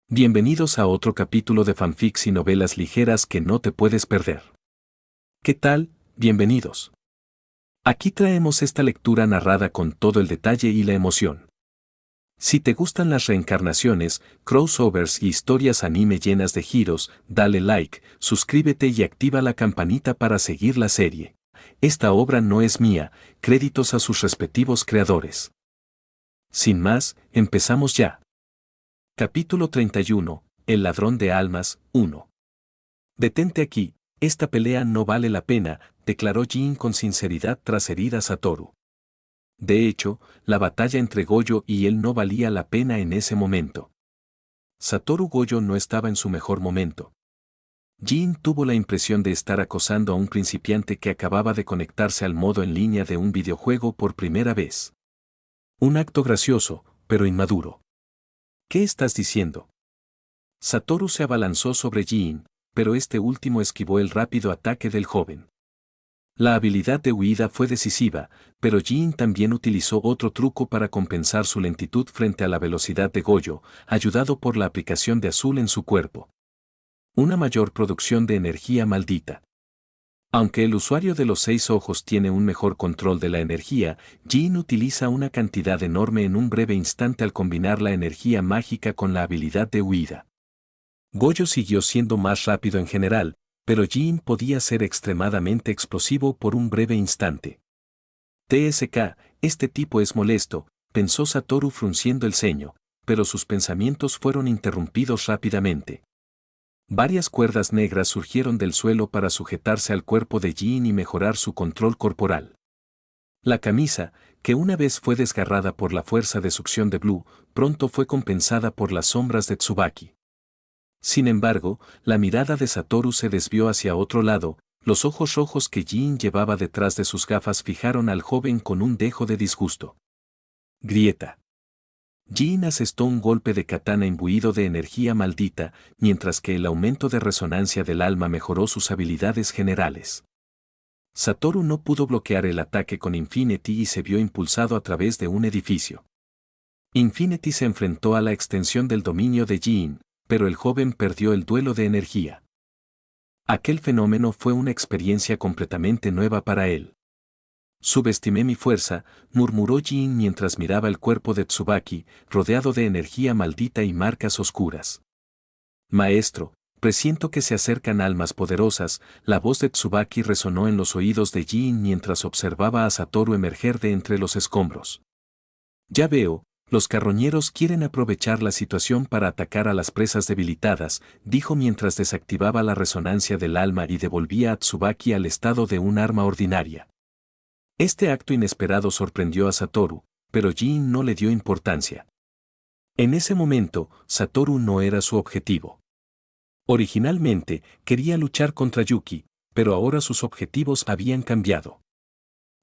Bienvenidos a otro capítulo de fanfics y novelas ligeras que no te puedes perder. ¿Qué tal? Bienvenidos. Aquí traemos esta lectura narrada con todo el detalle y la emoción. Si te gustan las reencarnaciones, crossovers y historias anime llenas de giros, dale like, suscríbete y activa la campanita para seguir la serie. Esta obra no es mía, créditos a sus respectivos creadores. Sin más, empezamos ya. Capítulo 31. El ladrón de almas, 1. Detente aquí, esta pelea no vale la pena, declaró Jin con sinceridad tras herir a Satoru. De hecho, la batalla entre Gojo y él no valía la pena en ese momento. Satoru Gojo no estaba en su mejor momento. Jin tuvo la impresión de estar acosando a un principiante que acababa de conectarse al modo en línea de un videojuego por primera vez. Un acto gracioso, pero inmaduro. ¿Qué estás diciendo? Satoru se abalanzó sobre Jin, pero este último esquivó el rápido ataque del joven. La habilidad de huida fue decisiva, pero Jin también utilizó otro truco para compensar su lentitud frente a la velocidad de Gojo, ayudado por la aplicación de azul en su cuerpo. Una mayor producción de energía maldita. Aunque el usuario de los 6 ojos tiene un mejor control de la energía, Jin utiliza una cantidad enorme en un breve instante al combinar la energía mágica con la habilidad de huida. Gojo siguió siendo más rápido en general, pero Jin podía ser extremadamente explosivo por un breve instante. TSK, este tipo es molesto, pensó Satoru frunciendo el ceño, pero sus pensamientos fueron interrumpidos rápidamente. Varias cuerdas negras surgieron del suelo para sujetarse al cuerpo de Jin y mejorar su control corporal. La camisa, que una vez fue desgarrada por la fuerza de succión de Blue, pronto fue compensada por las sombras de Tsubaki. Sin embargo, la mirada de Satoru se desvió hacia otro lado, los ojos rojos que Jin llevaba detrás de sus gafas fijaron al joven con un dejo de disgusto. Grieta. Jin asestó un golpe de katana imbuido de energía maldita, mientras que el aumento de resonancia del alma mejoró sus habilidades generales. Satoru no pudo bloquear el ataque con Infinity y se vio impulsado a través de un edificio. Infinity se enfrentó a la extensión del dominio de Jin, pero el joven perdió el duelo de energía. Aquel fenómeno fue una experiencia completamente nueva para él. Subestimé mi fuerza, murmuró Jin mientras miraba el cuerpo de Tsubaki, rodeado de energía maldita y marcas oscuras. Maestro, presiento que se acercan almas poderosas, la voz de Tsubaki resonó en los oídos de Jin mientras observaba a Satoru emerger de entre los escombros. Ya veo, los carroñeros quieren aprovechar la situación para atacar a las presas debilitadas, dijo mientras desactivaba la resonancia del alma y devolvía a Tsubaki al estado de un arma ordinaria. Este acto inesperado sorprendió a Satoru, pero Jin no le dio importancia. En ese momento, Satoru no era su objetivo. Originalmente, quería luchar contra Yuki, pero ahora sus objetivos habían cambiado.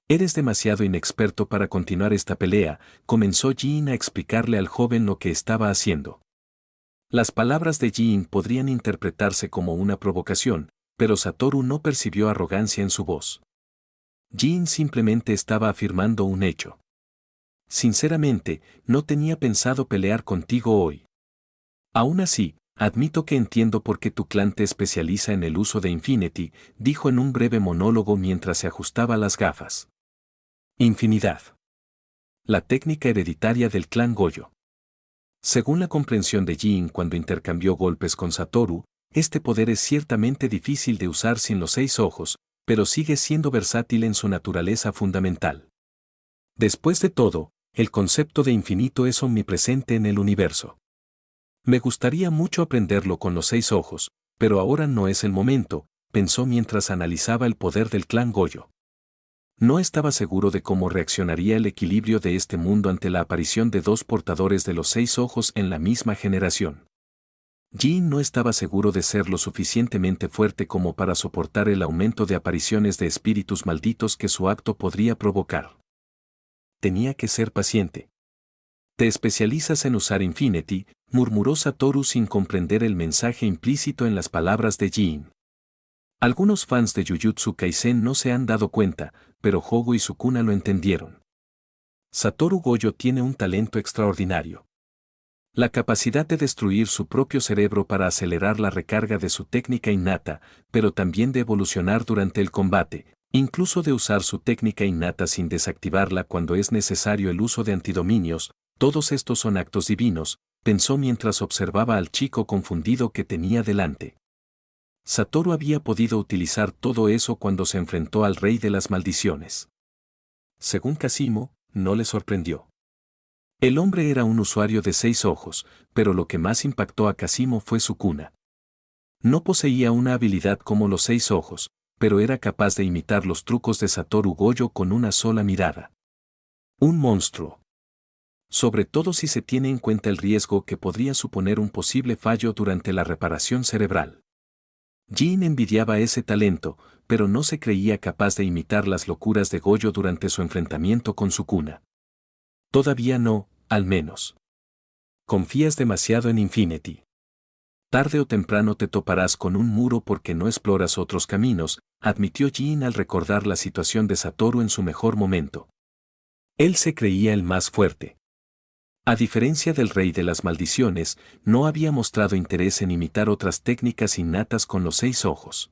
Eres demasiado inexperto para continuar esta pelea, comenzó Jin a explicarle al joven lo que estaba haciendo. Las palabras de Jin podrían interpretarse como una provocación, pero Satoru no percibió arrogancia en su voz. Jin simplemente estaba afirmando un hecho. Sinceramente, no tenía pensado pelear contigo hoy. Aún así, admito que entiendo por qué tu clan te especializa en el uso de Infinity, dijo en un breve monólogo mientras se ajustaba las gafas. Infinidad. La técnica hereditaria del clan Gojo. Según la comprensión de Jin cuando intercambió golpes con Satoru, este poder es ciertamente difícil de usar sin los 6 ojos, pero sigue siendo versátil en su naturaleza fundamental. Después de todo, el concepto de infinito es omnipresente en el universo. Me gustaría mucho aprenderlo con los 6 ojos, pero ahora no es el momento, pensó mientras analizaba el poder del clan Gojo. No estaba seguro de cómo reaccionaría el equilibrio de este mundo ante la aparición de 2 portadores de los 6 ojos en la misma generación. Jin no estaba seguro de ser lo suficientemente fuerte como para soportar el aumento de apariciones de espíritus malditos que su acto podría provocar. Tenía que ser paciente. Te especializas en usar Infinity, murmuró Satoru sin comprender el mensaje implícito en las palabras de Jin. Algunos fans de Jujutsu Kaisen no se han dado cuenta, pero Hogo y Sukuna lo entendieron. Satoru Gojo tiene un talento extraordinario. La capacidad de destruir su propio cerebro para acelerar la recarga de su técnica innata, pero también de evolucionar durante el combate, incluso de usar su técnica innata sin desactivarla cuando es necesario el uso de antidominios, todos estos son actos divinos, pensó mientras observaba al chico confundido que tenía delante. Satoru había podido utilizar todo eso cuando se enfrentó al rey de las maldiciones. Según Casimo, no le sorprendió. El hombre era un usuario de 6 ojos, pero lo que más impactó a Casimo fue su cuna. No poseía una habilidad como los 6 ojos, pero era capaz de imitar los trucos de Satoru Gojo con una sola mirada. Un monstruo. Sobre todo si se tiene en cuenta el riesgo que podría suponer un posible fallo durante la reparación cerebral. Jin envidiaba ese talento, pero no se creía capaz de imitar las locuras de Gojo durante su enfrentamiento con su cuna. Todavía no, al menos. Confías demasiado en Infinity. Tarde o temprano te toparás con un muro porque no exploras otros caminos, admitió Jin al recordar la situación de Satoru en su mejor momento. Él se creía el más fuerte. A diferencia del rey de las maldiciones, no había mostrado interés en imitar otras técnicas innatas con los 6 ojos.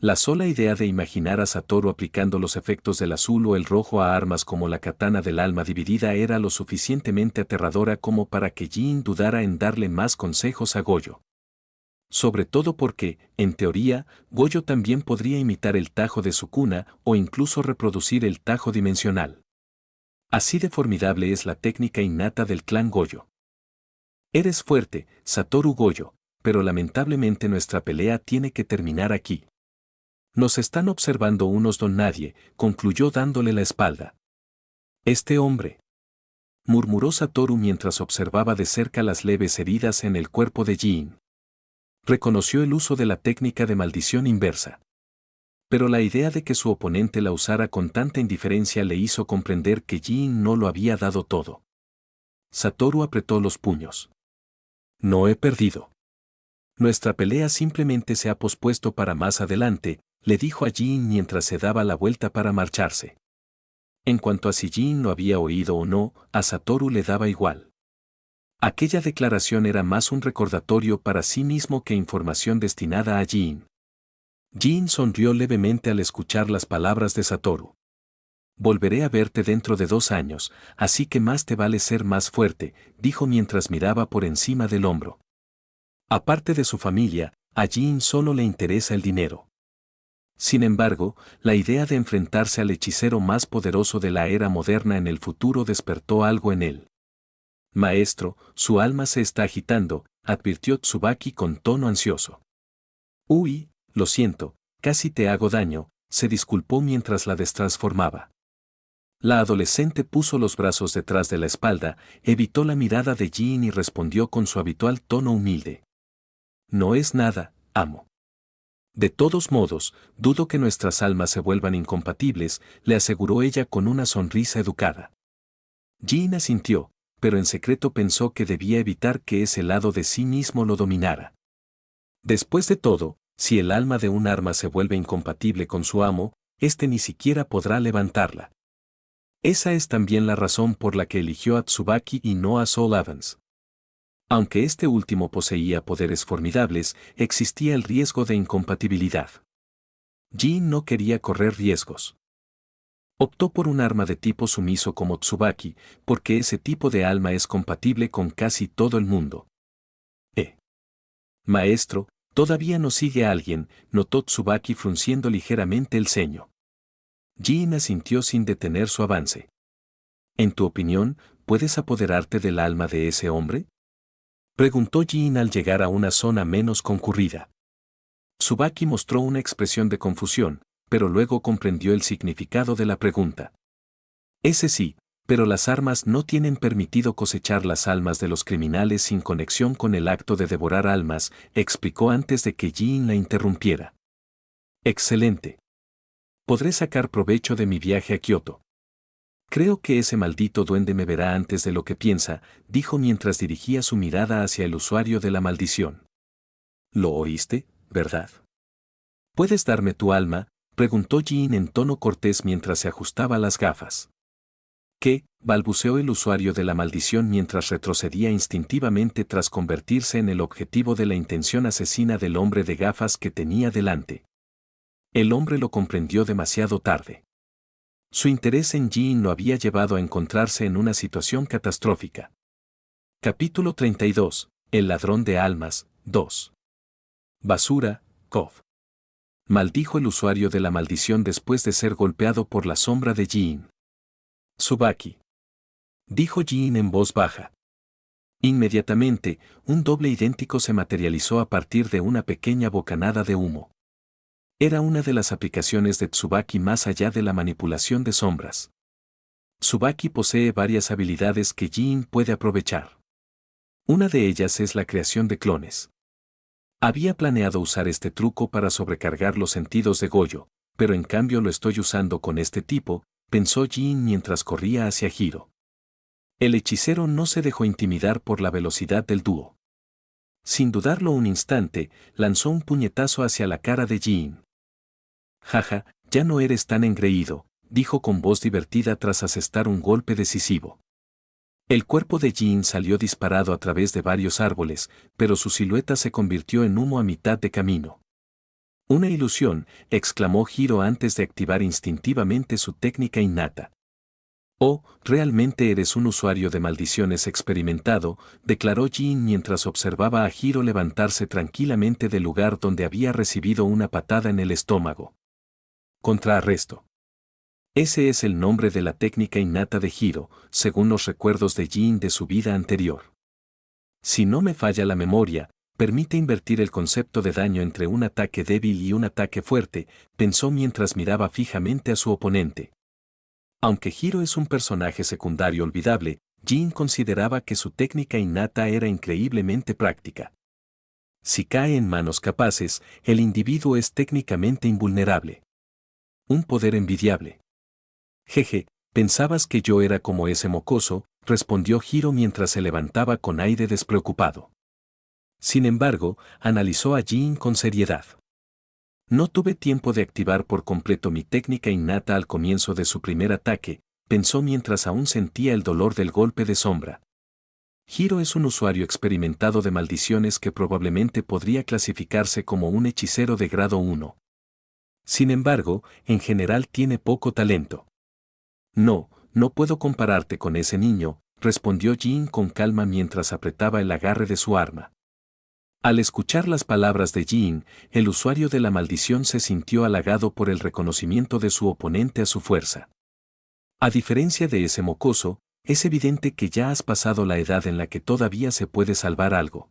La sola idea de imaginar a Satoru aplicando los efectos del azul o el rojo a armas como la katana del alma dividida era lo suficientemente aterradora como para que Jin dudara en darle más consejos a Gojo. Sobre todo porque, en teoría, Gojo también podría imitar el tajo de su cuna o incluso reproducir el tajo dimensional. Así de formidable es la técnica innata del clan Gojo. Eres fuerte, Satoru Gojo, pero lamentablemente nuestra pelea tiene que terminar aquí. Nos están observando unos don nadie, concluyó dándole la espalda. Este hombre, murmuró Satoru mientras observaba de cerca las leves heridas en el cuerpo de Jin. Reconoció el uso de la técnica de maldición inversa. Pero la idea de que su oponente la usara con tanta indiferencia le hizo comprender que Jin no lo había dado todo. Satoru apretó los puños. No he perdido. Nuestra pelea simplemente se ha pospuesto para más adelante, le dijo a Jin mientras se daba la vuelta para marcharse. En cuanto a si Jin lo había oído o no, a Satoru le daba igual. Aquella declaración era más un recordatorio para sí mismo que información destinada a Jin. Jin sonrió levemente al escuchar las palabras de Satoru. Volveré a verte dentro de 2 años, así que más te vale ser más fuerte, dijo mientras miraba por encima del hombro. Aparte de su familia, a Jin solo le interesa el dinero. Sin embargo, la idea de enfrentarse al hechicero más poderoso de la era moderna en el futuro despertó algo en él. Maestro, su alma se está agitando, advirtió Tsubaki con tono ansioso. Uy, lo siento, casi te hago daño, se disculpó mientras la destransformaba. La adolescente puso los brazos detrás de la espalda, evitó la mirada de Jin y respondió con su habitual tono humilde. No es nada, amo. De todos modos, dudo que nuestras almas se vuelvan incompatibles, le aseguró ella con una sonrisa educada. Jin asintió, pero en secreto pensó que debía evitar que ese lado de sí mismo lo dominara. Después de todo, si el alma de un arma se vuelve incompatible con su amo, éste ni siquiera podrá levantarla. Esa es también la razón por la que eligió a Tsubaki y no a Saul Evans. Aunque este último poseía poderes formidables, existía el riesgo de incompatibilidad. Jin no quería correr riesgos. Optó por un arma de tipo sumiso como Tsubaki, porque ese tipo de alma es compatible con casi todo el mundo. Maestro, todavía nos sigue alguien, notó Tsubaki frunciendo ligeramente el ceño. Jin asintió sin detener su avance. ¿En tu opinión, puedes apoderarte del alma de ese hombre? Preguntó Jin al llegar a una zona menos concurrida. Tsubaki mostró una expresión de confusión, pero luego comprendió el significado de la pregunta. Ese sí, pero las armas no tienen permitido cosechar las almas de los criminales sin conexión con el acto de devorar almas, explicó antes de que Jin la interrumpiera. Excelente. Podré sacar provecho de mi viaje a Kioto. Creo que ese maldito duende me verá antes de lo que piensa, dijo mientras dirigía su mirada hacia el usuario de la maldición. ¿Lo oíste, verdad? ¿Puedes darme tu alma?, preguntó Jin en tono cortés mientras se ajustaba las gafas. ¿Qué?, balbuceó el usuario de la maldición mientras retrocedía instintivamente tras convertirse en el objetivo de la intención asesina del hombre de gafas que tenía delante. El hombre lo comprendió demasiado tarde. Su interés en Jean lo había llevado a encontrarse en una situación catastrófica. Capítulo 32. El ladrón de almas, 2. Basura, Cov. Maldijo el usuario de la maldición después de ser golpeado por la sombra de Jean. Tsubaki. Dijo Jean en voz baja. Inmediatamente, un doble idéntico se materializó a partir de una pequeña bocanada de humo. Era una de las aplicaciones de Tsubaki más allá de la manipulación de sombras. Tsubaki posee varias habilidades que Jean puede aprovechar. Una de ellas es la creación de clones. Había planeado usar este truco para sobrecargar los sentidos de Goyo, pero en cambio lo estoy usando con este tipo, pensó Jean mientras corría hacia Hiro. El hechicero no se dejó intimidar por la velocidad del dúo. Sin dudarlo un instante, lanzó un puñetazo hacia la cara de Jean. Jaja, ya no eres tan engreído, dijo con voz divertida tras asestar un golpe decisivo. El cuerpo de Jean salió disparado a través de varios árboles, pero su silueta se convirtió en humo a mitad de camino. Una ilusión, exclamó Hiro antes de activar instintivamente su técnica innata. Oh, realmente eres un usuario de maldiciones experimentado, declaró Jean mientras observaba a Hiro levantarse tranquilamente del lugar donde había recibido una patada en el estómago. Contrarresto. Ese es el nombre de la técnica innata de Hiro, según los recuerdos de Jean de su vida anterior. Si no me falla la memoria, permite invertir el concepto de daño entre un ataque débil y un ataque fuerte, pensó mientras miraba fijamente a su oponente. Aunque Hiro es un personaje secundario olvidable, Jean consideraba que su técnica innata era increíblemente práctica. Si cae en manos capaces, el individuo es técnicamente invulnerable. Un poder envidiable. Jeje, ¿pensabas que yo era como ese mocoso?, respondió Hiro mientras se levantaba con aire despreocupado. Sin embargo, analizó a Jean con seriedad. No tuve tiempo de activar por completo mi técnica innata al comienzo de su primer ataque, pensó mientras aún sentía el dolor del golpe de sombra. Hiro es un usuario experimentado de maldiciones que probablemente podría clasificarse como un hechicero de grado 1. Sin embargo, en general tiene poco talento. No, no puedo compararte con ese niño, respondió Jean con calma mientras apretaba el agarre de su arma. Al escuchar las palabras de Jean, el usuario de la maldición se sintió halagado por el reconocimiento de su oponente a su fuerza. A diferencia de ese mocoso, es evidente que ya has pasado la edad en la que todavía se puede salvar algo.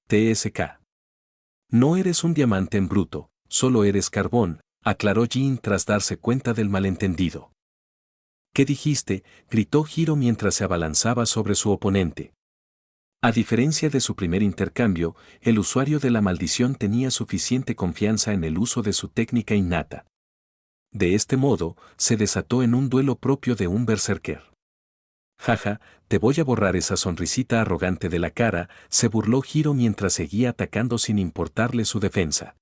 TSK. No eres un diamante en bruto, solo eres carbón, aclaró Jean tras darse cuenta del malentendido. ¿Qué dijiste?, gritó Hiro mientras se abalanzaba sobre su oponente. A diferencia de su primer intercambio, el usuario de la maldición tenía suficiente confianza en el uso de su técnica innata. De este modo, se desató en un duelo propio de un berserker. Jaja, te voy a borrar esa sonrisita arrogante de la cara, se burló Hiro mientras seguía atacando sin importarle su defensa.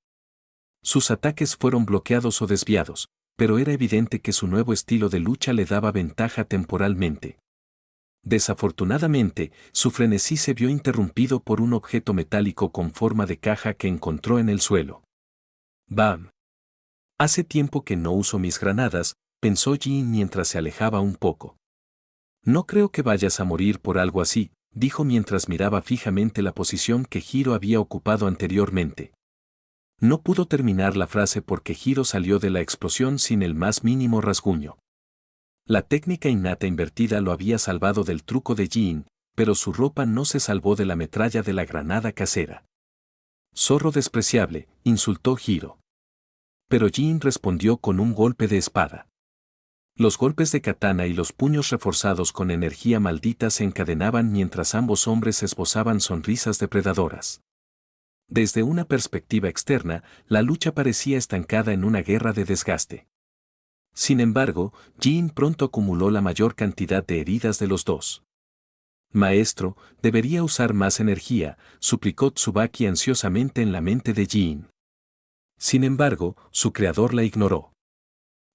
Sus ataques fueron bloqueados o desviados, pero era evidente que su nuevo estilo de lucha le daba ventaja temporalmente. Desafortunadamente, su frenesí se vio interrumpido por un objeto metálico con forma de caja que encontró en el suelo. ¡Bam! Hace tiempo que no uso mis granadas, pensó Jean mientras se alejaba un poco. No creo que vayas a morir por algo así, dijo mientras miraba fijamente la posición que Hiro había ocupado anteriormente. No pudo terminar la frase porque Hiro salió de la explosión sin el más mínimo rasguño. La técnica innata invertida lo había salvado del truco de Jean, pero su ropa no se salvó de la metralla de la granada casera. Zorro despreciable, insultó Hiro. Pero Jean respondió con un golpe de espada. Los golpes de katana y los puños reforzados con energía maldita se encadenaban mientras ambos hombres esbozaban sonrisas depredadoras. Desde una perspectiva externa, la lucha parecía estancada en una guerra de desgaste. Sin embargo, Jean pronto acumuló la mayor cantidad de heridas de los dos. Maestro, debería usar más energía, suplicó Tsubaki ansiosamente en la mente de Jean. Sin embargo, su creador la ignoró.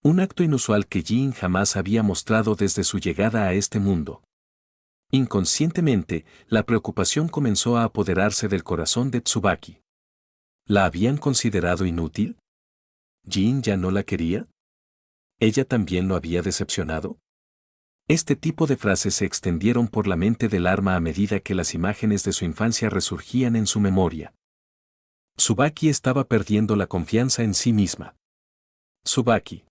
Un acto inusual que Jin jamás había mostrado desde su llegada a este mundo. Inconscientemente, la preocupación comenzó a apoderarse del corazón de Tsubaki. ¿La habían considerado inútil? ¿Jin ya no la quería? ¿Ella también lo había decepcionado? Este tipo de frases se extendieron por la mente del arma a medida que las imágenes de su infancia resurgían en su memoria. Tsubaki estaba perdiendo la confianza en sí misma. Tsubaki,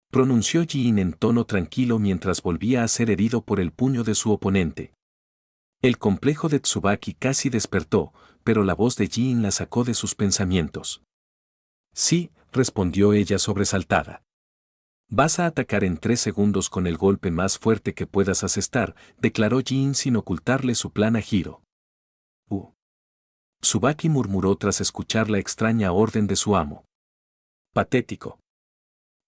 pronunció Jin en tono tranquilo mientras volvía a ser herido por el puño de su oponente. El complejo de Tsubaki casi despertó, pero la voz de Jin la sacó de sus pensamientos. Sí, respondió ella sobresaltada. Vas a atacar en 3 segundos con el golpe más fuerte que puedas asestar, declaró Jin sin ocultarle su plan a Hiro. Tsubaki murmuró tras escuchar la extraña orden de su amo. Patético.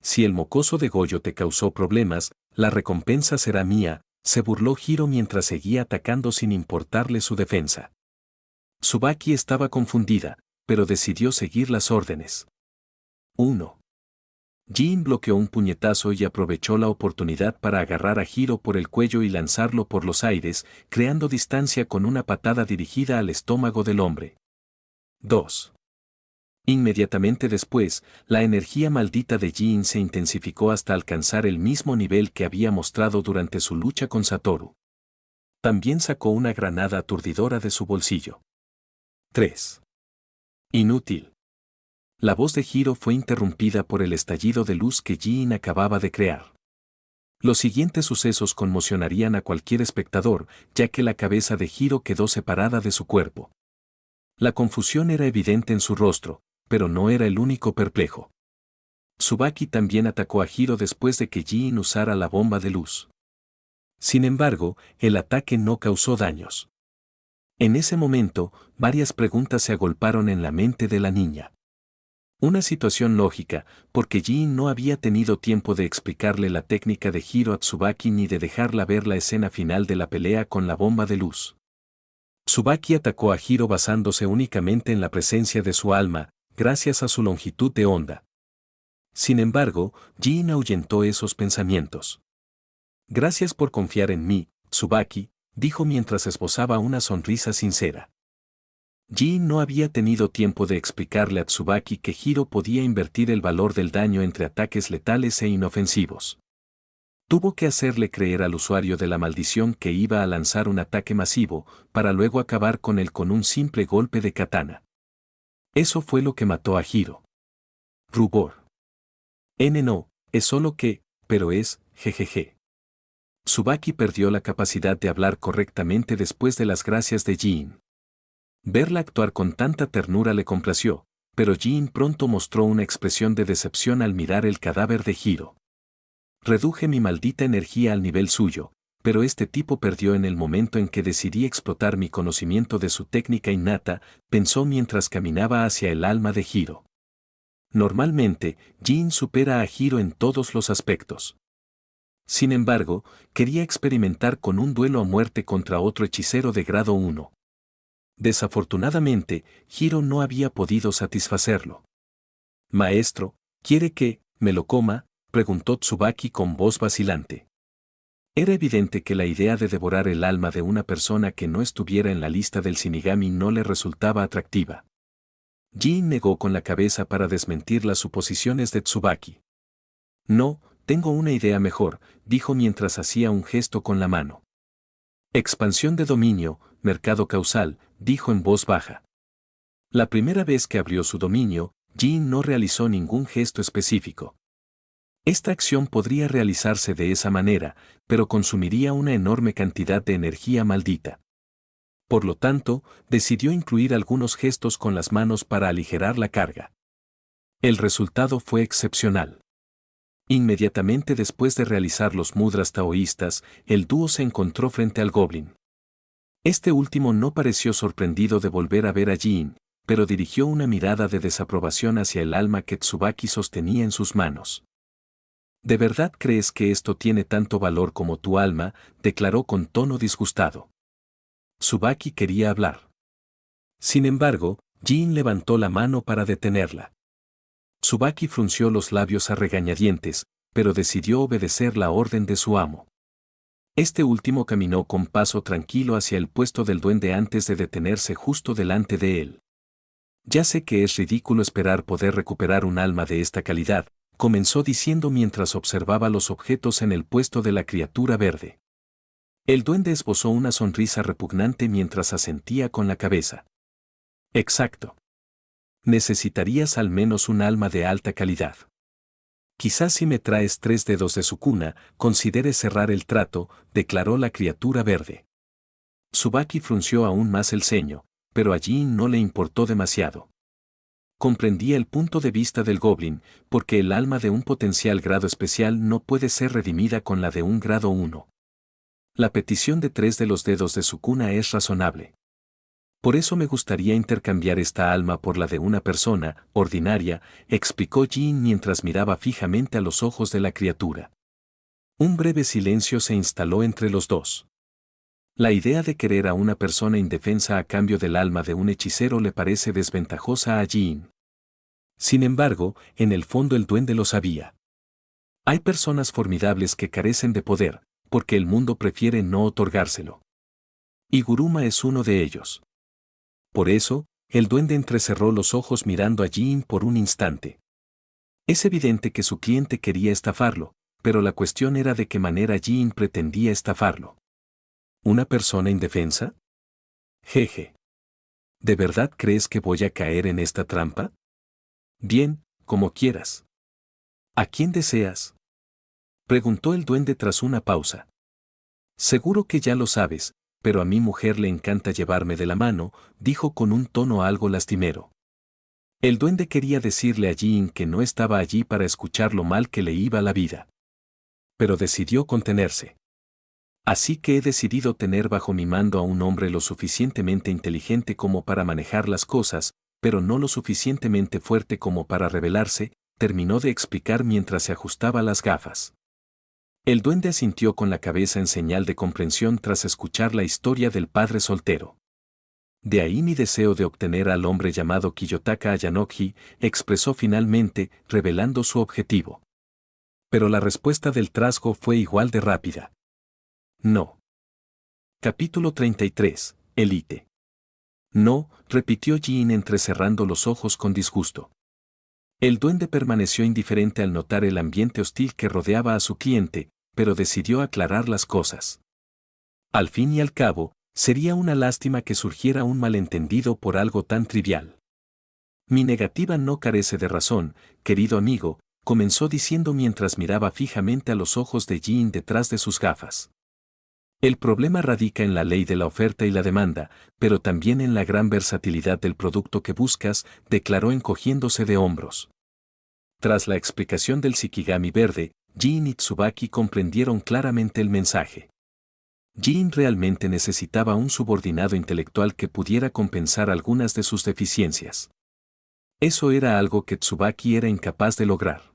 Si el mocoso de Goyo te causó problemas, la recompensa será mía, se burló Hiro mientras seguía atacando sin importarle su defensa. Tsubaki estaba confundida, pero decidió seguir las órdenes. 1. Jin bloqueó un puñetazo y aprovechó la oportunidad para agarrar a Hiro por el cuello y lanzarlo por los aires, creando distancia con una patada dirigida al estómago del hombre. 2. Inmediatamente después, la energía maldita de Jin se intensificó hasta alcanzar el mismo nivel que había mostrado durante su lucha con Satoru. También sacó una granada aturdidora de su bolsillo. 3. Inútil. La voz de Hiro fue interrumpida por el estallido de luz que Jin acababa de crear. Los siguientes sucesos conmocionarían a cualquier espectador, ya que la cabeza de Hiro quedó separada de su cuerpo. La confusión era evidente en su rostro, pero no era el único perplejo. Tsubaki también atacó a Hiro después de que Jin usara la bomba de luz. Sin embargo, el ataque no causó daños. En ese momento, varias preguntas se agolparon en la mente de la niña. Una situación lógica, porque Jin no había tenido tiempo de explicarle la técnica de Hiro a Tsubaki ni de dejarla ver la escena final de la pelea con la bomba de luz. Tsubaki atacó a Hiro basándose únicamente en la presencia de su alma, gracias a su longitud de onda. Sin embargo, Jin ahuyentó esos pensamientos. Gracias por confiar en mí, Tsubaki, dijo mientras esbozaba una sonrisa sincera. Jin no había tenido tiempo de explicarle a Tsubaki que Hiro podía invertir el valor del daño entre ataques letales e inofensivos. Tuvo que hacerle creer al usuario de la maldición que iba a lanzar un ataque masivo, para luego acabar con él con un simple golpe de katana. Eso fue lo que mató a Hiro. Rubor. No, es solo que, pero es, jejeje. Tsubaki perdió la capacidad de hablar correctamente después de las gracias de Jin. Verla actuar con tanta ternura le complació, pero Jin pronto mostró una expresión de decepción al mirar el cadáver de Hiro. Reduje mi maldita energía al nivel suyo, pero este tipo perdió en el momento en que decidí explotar mi conocimiento de su técnica innata, pensó mientras caminaba hacia el alma de Hiro. Normalmente, Jin supera a Hiro en todos los aspectos. Sin embargo, quería experimentar con un duelo a muerte contra otro hechicero de grado 1. Desafortunadamente, Hiro no había podido satisfacerlo. Maestro, ¿quiere que me lo coma?, preguntó Tsubaki con voz vacilante. Era evidente que la idea de devorar el alma de una persona que no estuviera en la lista del Shinigami no le resultaba atractiva. Jin negó con la cabeza para desmentir las suposiciones de Tsubaki. No, tengo una idea mejor, dijo mientras hacía un gesto con la mano. Expansión de dominio, mercado causal, dijo en voz baja. La primera vez que abrió su dominio, Jin no realizó ningún gesto específico. Esta acción podría realizarse de esa manera, pero consumiría una enorme cantidad de energía maldita. Por lo tanto, decidió incluir algunos gestos con las manos para aligerar la carga. El resultado fue excepcional. Inmediatamente después de realizar los mudras taoístas, el dúo se encontró frente al goblin. Este último no pareció sorprendido de volver a ver a Jin, pero dirigió una mirada de desaprobación hacia el alma que Tsubaki sostenía en sus manos. ¿De verdad crees que esto tiene tanto valor como tu alma?, declaró con tono disgustado. Tsubaki quería hablar. Sin embargo, Jin levantó la mano para detenerla. Tsubaki frunció los labios a regañadientes, pero decidió obedecer la orden de su amo. Este último caminó con paso tranquilo hacia el puesto del duende antes de detenerse justo delante de él. Ya sé que es ridículo esperar poder recuperar un alma de esta calidad, comenzó diciendo mientras observaba los objetos en el puesto de la criatura verde. El duende esbozó una sonrisa repugnante mientras asentía con la cabeza. Exacto. Necesitarías al menos un alma de alta calidad. Quizás si me traes 3 dedos de su cuna, considere cerrar el trato, declaró la criatura verde. Tsubaki frunció aún más el ceño, pero a Jin no le importó demasiado. Comprendía el punto de vista del goblin, porque el alma de un potencial grado especial no puede ser redimida con la de un grado 1. La petición de 3 de los dedos de su cuna es razonable. Por eso me gustaría intercambiar esta alma por la de una persona ordinaria, explicó Jin mientras miraba fijamente a los ojos de la criatura. Un breve silencio se instaló entre los dos. La idea de querer a una persona indefensa a cambio del alma de un hechicero le parece desventajosa a Jin. Sin embargo, en el fondo el duende lo sabía. Hay personas formidables que carecen de poder, porque el mundo prefiere no otorgárselo. Y Guruma es uno de ellos. Por eso, el duende entrecerró los ojos mirando a Jin por un instante. Es evidente que su cliente quería estafarlo, pero la cuestión era de qué manera Jin pretendía estafarlo. ¿Una persona indefensa? Jeje. ¿De verdad crees que voy a caer en esta trampa? Bien, como quieras. ¿A quién deseas? Preguntó el duende tras una pausa. Seguro que ya lo sabes, pero a mi mujer le encanta llevarme de la mano, dijo con un tono algo lastimero. El duende quería decirle a Jin que no estaba allí para escuchar lo mal que le iba la vida. Pero decidió contenerse. Así que he decidido tener bajo mi mando a un hombre lo suficientemente inteligente como para manejar las cosas, pero no lo suficientemente fuerte como para rebelarse, terminó de explicar mientras se ajustaba las gafas. El duende asintió con la cabeza en señal de comprensión tras escuchar la historia del padre soltero. De ahí mi deseo de obtener al hombre llamado Kiyotaka Ayanoji, expresó finalmente, revelando su objetivo. Pero la respuesta del trasgo fue igual de rápida. No. Capítulo 33. Elite. No, repitió Jin entrecerrando los ojos con disgusto. El duende permaneció indiferente al notar el ambiente hostil que rodeaba a su cliente, pero decidió aclarar las cosas. Al fin y al cabo, sería una lástima que surgiera un malentendido por algo tan trivial. Mi negativa no carece de razón, querido amigo, comenzó diciendo mientras miraba fijamente a los ojos de Jin detrás de sus gafas. El problema radica en la ley de la oferta y la demanda, pero también en la gran versatilidad del producto que buscas, declaró encogiéndose de hombros. Tras la explicación del Shikigami verde, Jin y Tsubaki comprendieron claramente el mensaje. Jin realmente necesitaba un subordinado intelectual que pudiera compensar algunas de sus deficiencias. Eso era algo que Tsubaki era incapaz de lograr.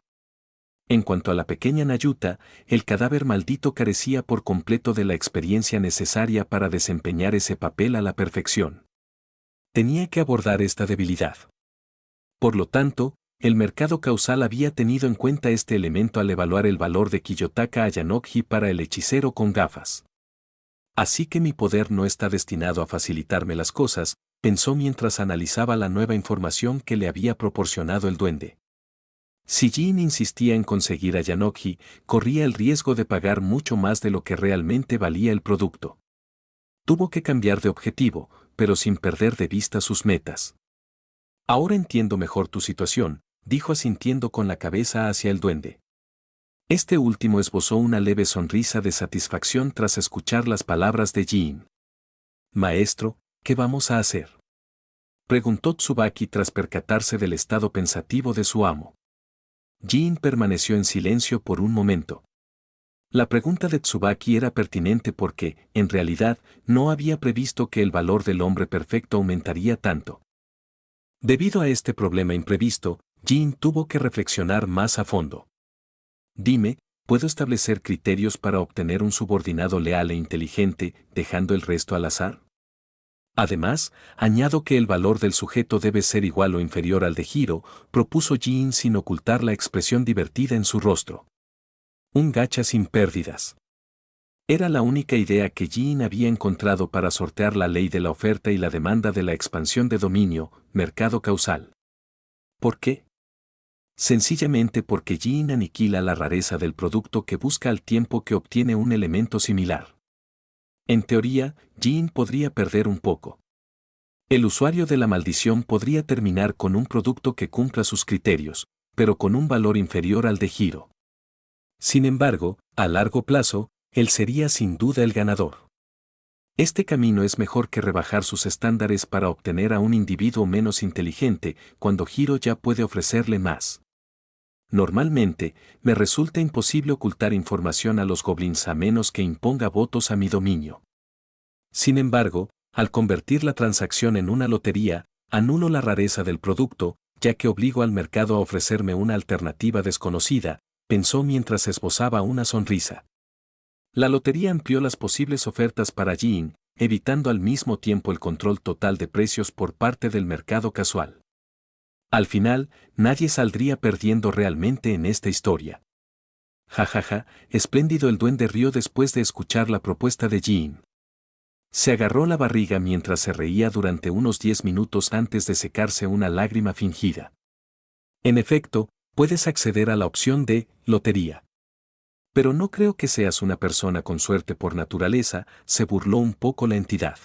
En cuanto a la pequeña Nayuta, el cadáver maldito carecía por completo de la experiencia necesaria para desempeñar ese papel a la perfección. Tenía que abordar esta debilidad. Por lo tanto, el mercado causal había tenido en cuenta este elemento al evaluar el valor de Kiyotaka Ayanoji para el hechicero con gafas. Así que mi poder no está destinado a facilitarme las cosas, pensó mientras analizaba la nueva información que le había proporcionado el duende. Si Jin insistía en conseguir a Ayanoji, corría el riesgo de pagar mucho más de lo que realmente valía el producto. Tuvo que cambiar de objetivo, pero sin perder de vista sus metas. Ahora entiendo mejor tu situación, dijo asintiendo con la cabeza hacia el duende. Este último esbozó una leve sonrisa de satisfacción tras escuchar las palabras de Jin. Maestro, ¿qué vamos a hacer? Preguntó Tsubaki tras percatarse del estado pensativo de su amo. Jin permaneció en silencio por un momento. La pregunta de Tsubaki era pertinente porque, en realidad, no había previsto que el valor del hombre perfecto aumentaría tanto. Debido a este problema imprevisto, Jin tuvo que reflexionar más a fondo. Dime, ¿puedo establecer criterios para obtener un subordinado leal e inteligente, dejando el resto al azar? Además, añado que el valor del sujeto debe ser igual o inferior al de Hiro, propuso Jin sin ocultar la expresión divertida en su rostro. Un gacha sin pérdidas. Era la única idea que Jin había encontrado para sortear la ley de la oferta y la demanda de la expansión de dominio, mercado causal. ¿Por qué? Sencillamente porque Jin aniquila la rareza del producto que busca al tiempo que obtiene un elemento similar. En teoría, Jin podría perder un poco. El usuario de la maldición podría terminar con un producto que cumpla sus criterios, pero con un valor inferior al de Hiro. Sin embargo, a largo plazo, él sería sin duda el ganador. Este camino es mejor que rebajar sus estándares para obtener a un individuo menos inteligente cuando Hiro ya puede ofrecerle más. Normalmente, me resulta imposible ocultar información a los goblins a menos que imponga votos a mi dominio. Sin embargo, al convertir la transacción en una lotería, anulo la rareza del producto, ya que obligo al mercado a ofrecerme una alternativa desconocida, pensó mientras esbozaba una sonrisa. La lotería amplió las posibles ofertas para Jin, evitando al mismo tiempo el control total de precios por parte del mercado casual. Al final, nadie saldría perdiendo realmente en esta historia. Jajaja, espléndido, el duende rió después de escuchar la propuesta de Jin. Se agarró la barriga mientras se reía durante unos 10 minutos antes de secarse una lágrima fingida. En efecto, puedes acceder a la opción de lotería. Pero no creo que seas una persona con suerte por naturaleza, se burló un poco la entidad.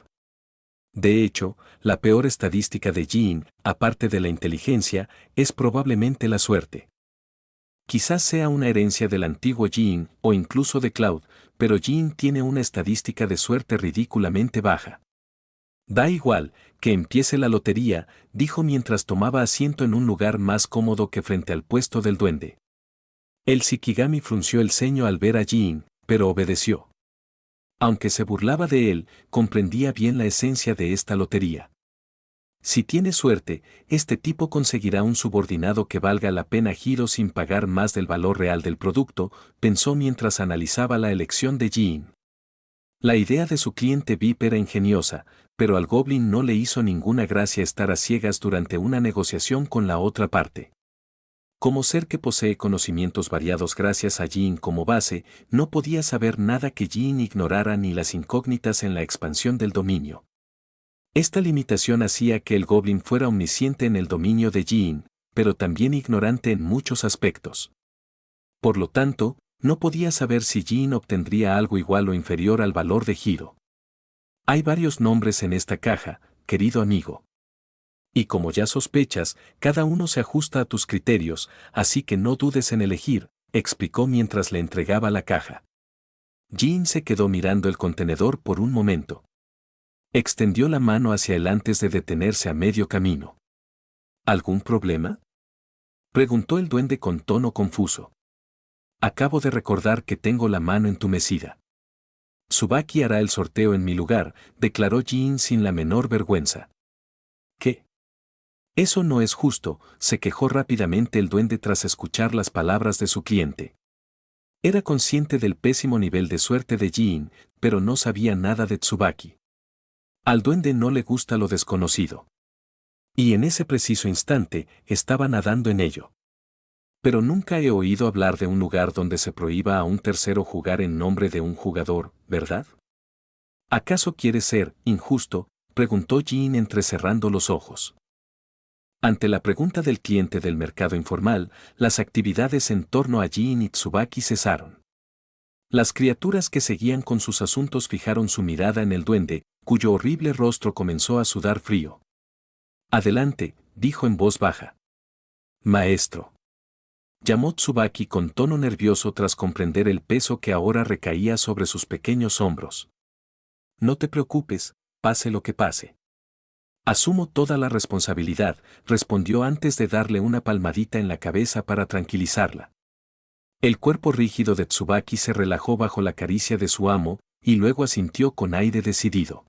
De hecho, la peor estadística de Jin, aparte de la inteligencia, es probablemente la suerte. Quizás sea una herencia del antiguo Jin o incluso de Cloud, pero Jin tiene una estadística de suerte ridículamente baja. Da igual, que empiece la lotería, dijo mientras tomaba asiento en un lugar más cómodo que frente al puesto del duende. El Shikigami frunció el ceño al ver a Jin, pero obedeció. Aunque se burlaba de él, comprendía bien la esencia de esta lotería. Si tiene suerte, este tipo conseguirá un subordinado que valga la pena Hiro sin pagar más del valor real del producto, pensó mientras analizaba la elección de Jin. La idea de su cliente VIP era ingeniosa, pero al Goblin no le hizo ninguna gracia estar a ciegas durante una negociación con la otra parte. Como ser que posee conocimientos variados gracias a Jin como base, no podía saber nada que Jin ignorara ni las incógnitas en la expansión del dominio. Esta limitación hacía que el Goblin fuera omnisciente en el dominio de Jin, pero también ignorante en muchos aspectos. Por lo tanto, no podía saber si Jin obtendría algo igual o inferior al valor de Hiro. Hay varios nombres en esta caja, querido amigo. Y como ya sospechas, cada uno se ajusta a tus criterios, así que no dudes en elegir, explicó mientras le entregaba la caja. Jin se quedó mirando el contenedor por un momento. Extendió la mano hacia él antes de detenerse a medio camino. ¿Algún problema?, preguntó el duende con tono confuso. Acabo de recordar que tengo la mano entumecida. Tsubaki hará el sorteo en mi lugar, declaró Jin sin la menor vergüenza. ¿Qué? Eso no es justo, se quejó rápidamente el duende tras escuchar las palabras de su cliente. Era consciente del pésimo nivel de suerte de Jin, pero no sabía nada de Tsubaki. Al duende no le gusta lo desconocido. Y en ese preciso instante, estaba nadando en ello. Pero nunca he oído hablar de un lugar donde se prohíba a un tercero jugar en nombre de un jugador, ¿verdad? ¿Acaso quieres ser injusto?, preguntó Jin entrecerrando los ojos. Ante la pregunta del cliente del mercado informal, las actividades en torno a Jin y Tsubaki cesaron. Las criaturas que seguían con sus asuntos fijaron su mirada en el duende, cuyo horrible rostro comenzó a sudar frío. Adelante, dijo en voz baja. Maestro. Llamó Tsubaki con tono nervioso tras comprender el peso que ahora recaía sobre sus pequeños hombros. No te preocupes, pase lo que pase. Asumo toda la responsabilidad, respondió antes de darle una palmadita en la cabeza para tranquilizarla. El cuerpo rígido de Tsubaki se relajó bajo la caricia de su amo, y luego asintió con aire decidido.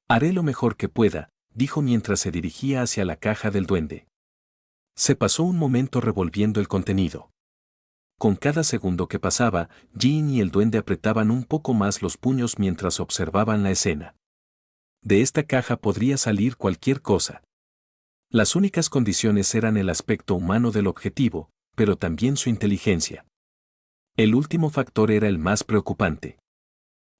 Haré lo mejor que pueda, dijo mientras se dirigía hacia la caja del duende. Se pasó un momento revolviendo el contenido. Con cada segundo que pasaba, Jin y el duende apretaban un poco más los puños mientras observaban la escena. De esta caja podría salir cualquier cosa. Las únicas condiciones eran el aspecto humano del objetivo, pero también su inteligencia. El último factor era el más preocupante.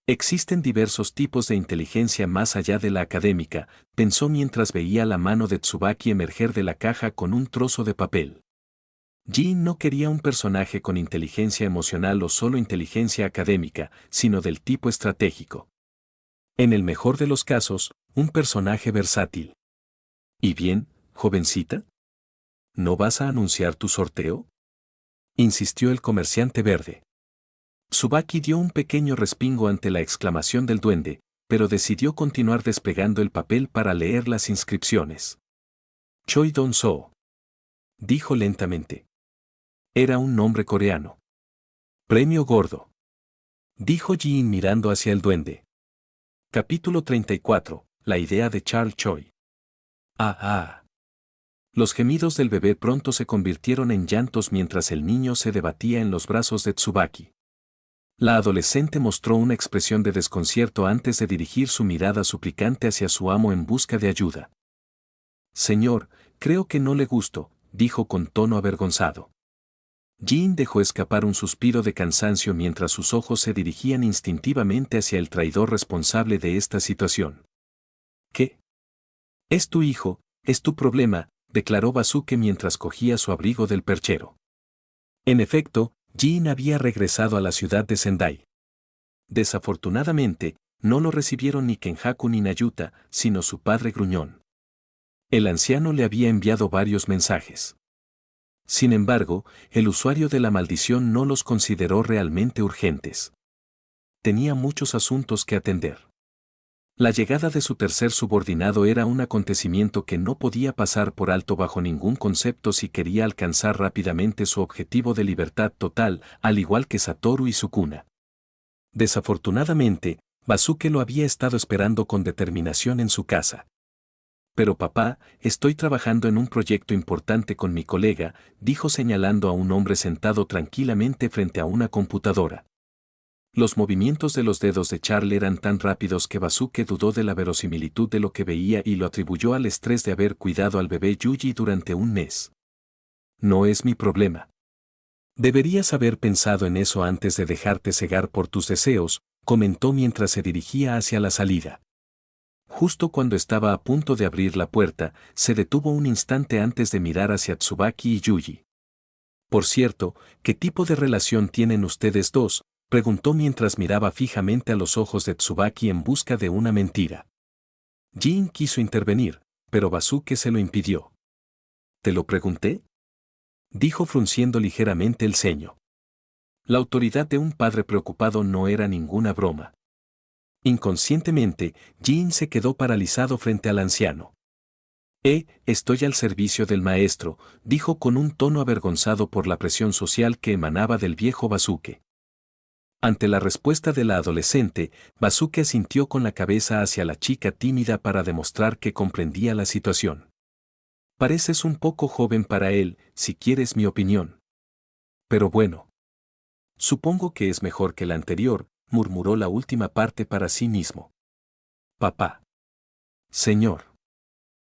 Existen diversos tipos de inteligencia más allá de la académica, pensó mientras veía la mano de Tsubaki emerger de la caja con un trozo de papel. Jin no quería un personaje con inteligencia emocional o solo inteligencia académica, sino del tipo estratégico. En el mejor de los casos, un personaje versátil. ¿Y bien, jovencita? ¿No vas a anunciar tu sorteo?, insistió el comerciante verde. Tsubaki dio un pequeño respingo ante la exclamación del duende, pero decidió continuar despegando el papel para leer las inscripciones. Choi Don-soo, dijo lentamente. Era un nombre coreano. Premio gordo, dijo Jin mirando hacia el duende. Capítulo 34. La idea de Charles Choi. Los gemidos del bebé pronto se convirtieron en llantos mientras el niño se debatía en los brazos de Tsubaki. La adolescente mostró una expresión de desconcierto antes de dirigir su mirada suplicante hacia su amo en busca de ayuda. Señor, creo que no le gusto, dijo con tono avergonzado. Jin dejó escapar un suspiro de cansancio mientras sus ojos se dirigían instintivamente hacia el traidor responsable de esta situación. ¿Qué? Es tu hijo, es tu problema, declaró Basuke mientras cogía su abrigo del perchero. En efecto, Jin había regresado a la ciudad de Sendai. Desafortunadamente, no lo recibieron ni Kenjaku ni Nayuta, sino su padre gruñón. El anciano le había enviado varios mensajes. Sin embargo, el usuario de la maldición no los consideró realmente urgentes. Tenía muchos asuntos que atender. La llegada de su tercer subordinado era un acontecimiento que no podía pasar por alto bajo ningún concepto si quería alcanzar rápidamente su objetivo de libertad total, al igual que Satoru y Sukuna. Desafortunadamente, Basuke lo había estado esperando con determinación en su casa. Pero papá, estoy trabajando en un proyecto importante con mi colega, dijo señalando a un hombre sentado tranquilamente frente a una computadora. Los movimientos de los dedos de Charlie eran tan rápidos que Basuke dudó de la verosimilitud de lo que veía y lo atribuyó al estrés de haber cuidado al bebé Yuji durante un mes. No es mi problema. Deberías haber pensado en eso antes de dejarte cegar por tus deseos, comentó mientras se dirigía hacia la salida. Justo cuando estaba a punto de abrir la puerta, se detuvo un instante antes de mirar hacia Tsubaki y Yuji. Por cierto, ¿qué tipo de relación tienen ustedes dos?, preguntó mientras miraba fijamente a los ojos de Tsubaki en busca de una mentira. Jin quiso intervenir, pero Basuke se lo impidió. ¿Te lo pregunté?, dijo frunciendo ligeramente el ceño. La autoridad de un padre preocupado no era ninguna broma. Inconscientemente, Jin se quedó paralizado frente al anciano. Estoy al servicio del maestro, dijo con un tono avergonzado por la presión social que emanaba del viejo Basuke. Ante la respuesta de la adolescente, Basuke asintió con la cabeza hacia la chica tímida para demostrar que comprendía la situación. Pareces un poco joven para él, si quieres mi opinión. Pero bueno. Supongo que es mejor que la anterior, murmuró la última parte para sí mismo. Papá. Señor.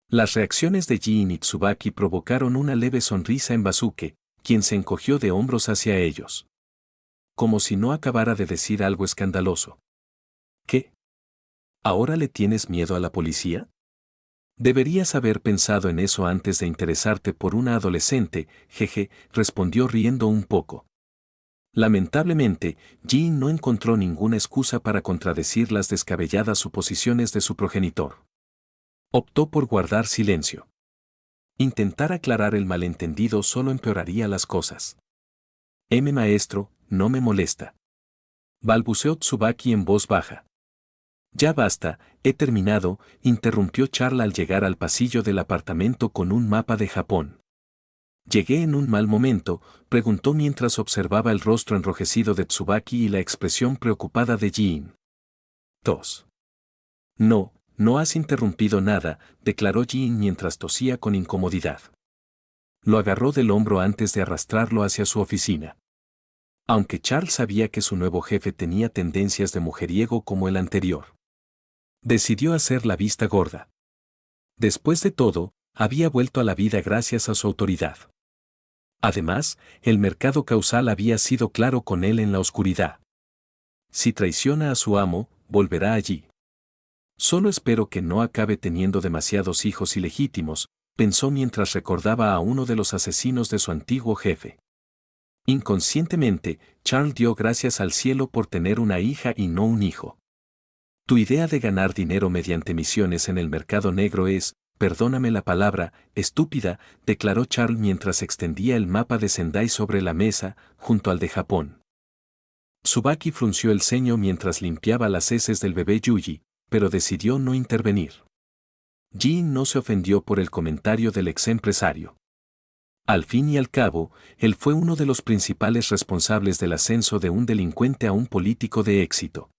Las reacciones de Jin y Tsubaki provocaron una leve sonrisa en Basuke, quien se encogió de hombros hacia ellos. Como si no acabara de decir algo escandaloso. ¿Qué? ¿Ahora le tienes miedo a la policía? Deberías haber pensado en eso antes de interesarte por una adolescente, jeje, respondió riendo un poco. Lamentablemente, Jin no encontró ninguna excusa para contradecir las descabelladas suposiciones de su progenitor. Optó por guardar silencio. Intentar aclarar el malentendido solo empeoraría las cosas. Maestro, no me molesta. Balbuceó Tsubaki en voz baja. Ya basta, he terminado, interrumpió Charla al llegar al pasillo del apartamento con un mapa de Japón. ¿Llegué en un mal momento?, preguntó mientras observaba el rostro enrojecido de Tsubaki y la expresión preocupada de Jin. Tos. No, no has interrumpido nada, declaró Jin mientras tosía con incomodidad. Lo agarró del hombro antes de arrastrarlo hacia su oficina. Aunque Charles sabía que su nuevo jefe tenía tendencias de mujeriego como el anterior. Decidió hacer la vista gorda. Después de todo, había vuelto a la vida gracias a su autoridad. Además, el mercado causal había sido claro con él en la oscuridad. Si traiciona a su amo, volverá allí. Solo espero que no acabe teniendo demasiados hijos ilegítimos, pensó mientras recordaba a uno de los asesinos de su antiguo jefe. Inconscientemente, Charles dio gracias al cielo por tener una hija y no un hijo. Tu idea de ganar dinero mediante misiones en el mercado negro es, perdóname la palabra, estúpida, declaró Charles mientras extendía el mapa de Sendai sobre la mesa, junto al de Japón. Tsubaki frunció el ceño mientras limpiaba las heces del bebé Yuji, pero decidió no intervenir. Jin no se ofendió por el comentario del ex empresario. Al fin y al cabo, él fue uno de los principales responsables del ascenso de un delincuente a un político de éxito.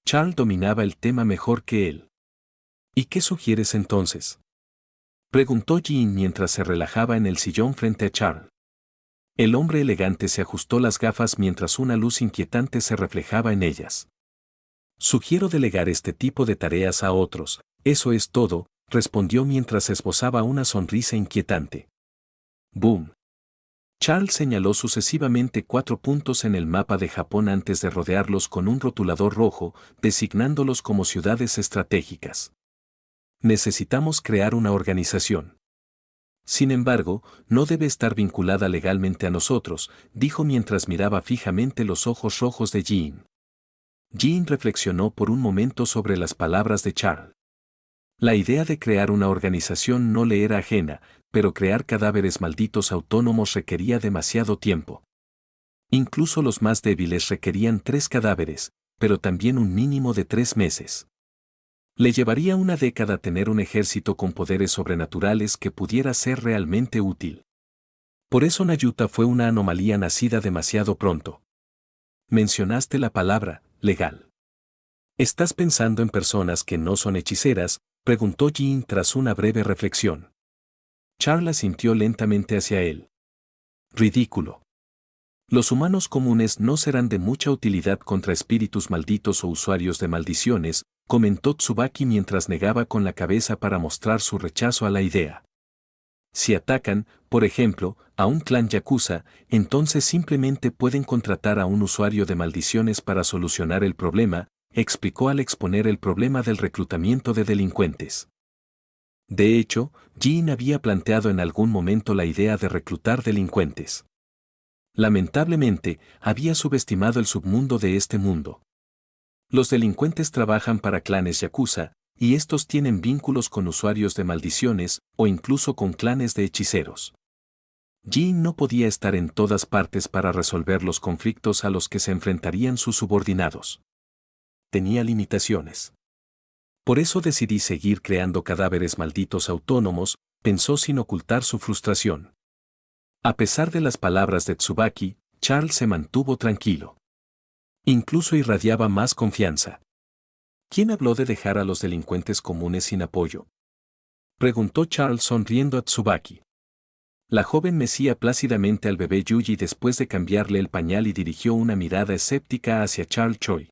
Charles dominaba el tema mejor que él. ¿Y qué sugieres entonces?, preguntó Jin mientras se relajaba en el sillón frente a Charles. El hombre elegante se ajustó las gafas mientras una luz inquietante se reflejaba en ellas. Sugiero delegar este tipo de tareas a otros, eso es todo, respondió mientras esbozaba una sonrisa inquietante. ¡Boom! Charles señaló sucesivamente 4 puntos en el mapa de Japón antes de rodearlos con un rotulador rojo, designándolos como ciudades estratégicas. Necesitamos crear una organización. Sin embargo, no debe estar vinculada legalmente a nosotros, dijo mientras miraba fijamente los ojos rojos de Jin. Jin reflexionó por un momento sobre las palabras de Charles. La idea de crear una organización no le era ajena, pero crear cadáveres malditos autónomos requería demasiado tiempo. Incluso los más débiles requerían 3 cadáveres, pero también un mínimo de 3 meses. Le llevaría una década tener un ejército con poderes sobrenaturales que pudiera ser realmente útil. Por eso Nayuta fue una anomalía nacida demasiado pronto. Mencionaste la palabra, legal. ¿Estás pensando en personas que no son hechiceras?, preguntó Jin tras una breve reflexión. Charles asintió lentamente hacia él. Ridículo. Los humanos comunes no serán de mucha utilidad contra espíritus malditos o usuarios de maldiciones, comentó Tsubaki mientras negaba con la cabeza para mostrar su rechazo a la idea. Si atacan, por ejemplo, a un clan yakuza, entonces simplemente pueden contratar a un usuario de maldiciones para solucionar el problema, explicó al exponer el problema del reclutamiento de delincuentes. De hecho, Jin había planteado en algún momento la idea de reclutar delincuentes. Lamentablemente, había subestimado el submundo de este mundo. Los delincuentes trabajan para clanes yakuza, y estos tienen vínculos con usuarios de maldiciones o incluso con clanes de hechiceros. Jin no podía estar en todas partes para resolver los conflictos a los que se enfrentarían sus subordinados. Tenía limitaciones. Por eso decidí seguir creando cadáveres malditos autónomos, pensó sin ocultar su frustración. A pesar de las palabras de Tsubaki, Charles se mantuvo tranquilo. Incluso irradiaba más confianza. ¿Quién habló de dejar a los delincuentes comunes sin apoyo?, preguntó Charles sonriendo a Tsubaki. La joven mecía plácidamente al bebé Yuji después de cambiarle el pañal y dirigió una mirada escéptica hacia Charles Choi.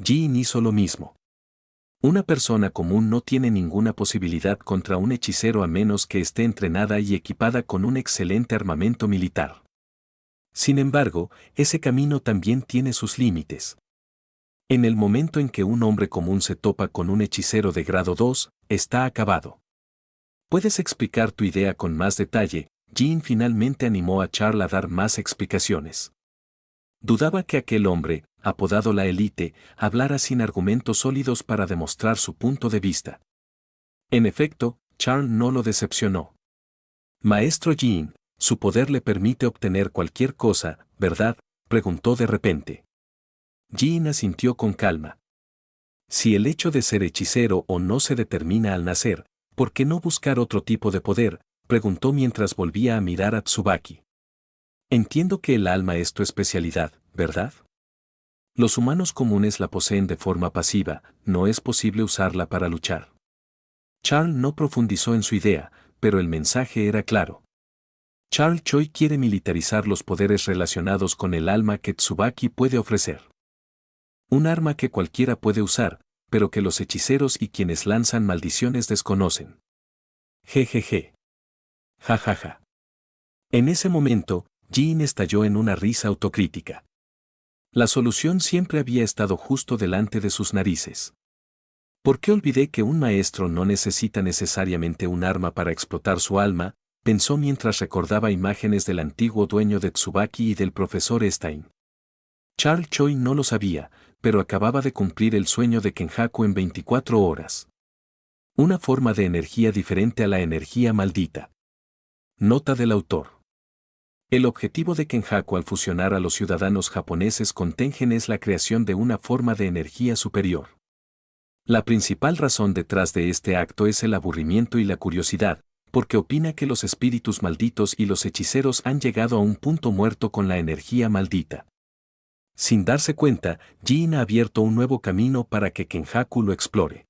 Jin hizo lo mismo. Una persona común no tiene ninguna posibilidad contra un hechicero a menos que esté entrenada y equipada con un excelente armamento militar. Sin embargo, ese camino también tiene sus límites. En el momento en que un hombre común se topa con un hechicero de grado 2, está acabado. ¿Puedes explicar tu idea con más detalle? Jin finalmente animó a Charles a dar más explicaciones. Dudaba que aquel hombre, apodado la élite, hablara sin argumentos sólidos para demostrar su punto de vista. En efecto, Charles no lo decepcionó. Maestro Jin, su poder le permite obtener cualquier cosa, ¿verdad?, preguntó de repente. Jin asintió con calma. Si el hecho de ser hechicero o no se determina al nacer, ¿por qué no buscar otro tipo de poder?, preguntó mientras volvía a mirar a Tsubaki. Entiendo que el alma es tu especialidad, ¿verdad? Los humanos comunes la poseen de forma pasiva, no es posible usarla para luchar. Charles no profundizó en su idea, pero el mensaje era claro. Charles Choi quiere militarizar los poderes relacionados con el alma que Tsubaki puede ofrecer. Un arma que cualquiera puede usar, pero que los hechiceros y quienes lanzan maldiciones desconocen. Jejeje. Jajaja. En ese momento, Jin estalló en una risa autocrítica. La solución siempre había estado justo delante de sus narices. ¿Por qué olvidé que un maestro no necesita necesariamente un arma para explotar su alma? Pensó mientras recordaba imágenes del antiguo dueño de Tsubaki y del profesor Stein. Charles Choi no lo sabía, pero acababa de cumplir el sueño de Kenjaku en 24 horas. Una forma de energía diferente a la energía maldita. Nota del autor. El objetivo de Kenjaku al fusionar a los ciudadanos japoneses con Tengen es la creación de una forma de energía superior. La principal razón detrás de este acto es el aburrimiento y la curiosidad, porque opina que los espíritus malditos y los hechiceros han llegado a un punto muerto con la energía maldita. Sin darse cuenta, Jin ha abierto un nuevo camino para que Kenjaku lo explore.